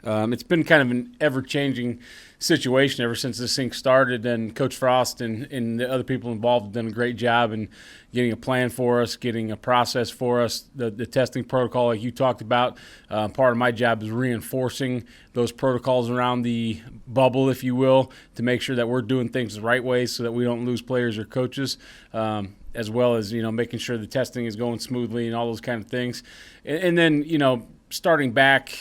It's been kind of an ever-changing situation ever since this thing started, and Coach Frost and the other people involved have done a great job in getting a plan for us, getting a process for us, the testing protocol like you talked about. Part of my job is reinforcing those protocols around the bubble, if you will, to make sure that we're doing things the right way so that we don't lose players or coaches. As well as, making sure the testing is going smoothly and all those kind of things. And then, starting back,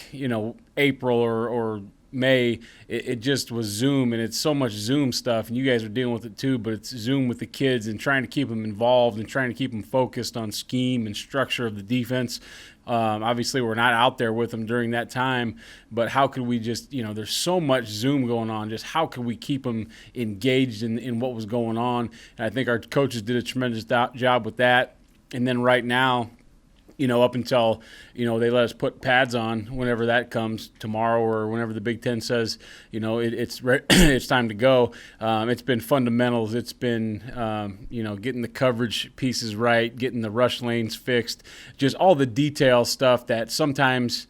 April or May, it just was Zoom, and it's so much Zoom stuff, and you guys are dealing with it too, but it's Zoom with the kids and trying to keep them involved and trying to keep them focused on scheme and structure of the defense. Obviously, we're not out there with them during that time, but how could we just, there's so much Zoom going on, just how could we keep them engaged in what was going on? And I think our coaches did a tremendous job with that. And then right now, up until, they let us put pads on whenever that comes tomorrow or whenever the Big Ten says, it's time to go. It's been fundamentals. It's been, getting the coverage pieces right, getting the rush lanes fixed, just all the detail stuff that sometimes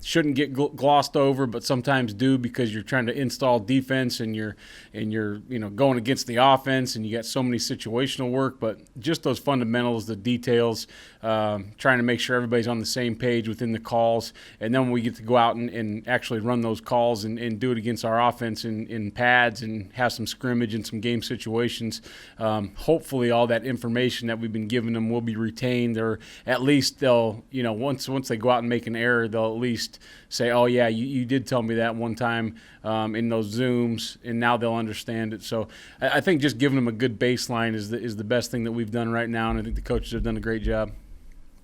shouldn't get glossed over, but sometimes do because you're trying to install defense and you're going against the offense and you got so many situational work. But just those fundamentals, the details, trying to make sure everybody's on the same page within the calls, and then when we get to go out and actually run those calls and do it against our offense in pads and have some scrimmage and some game situations, hopefully all that information that we've been giving them will be retained, or at least they'll, once they go out and make an error, they'll at least say, oh yeah, you did tell me that one time in those Zooms, and now they'll understand it. So I think just giving them a good baseline is the best thing that we've done right now, and I think the coaches have done a great job.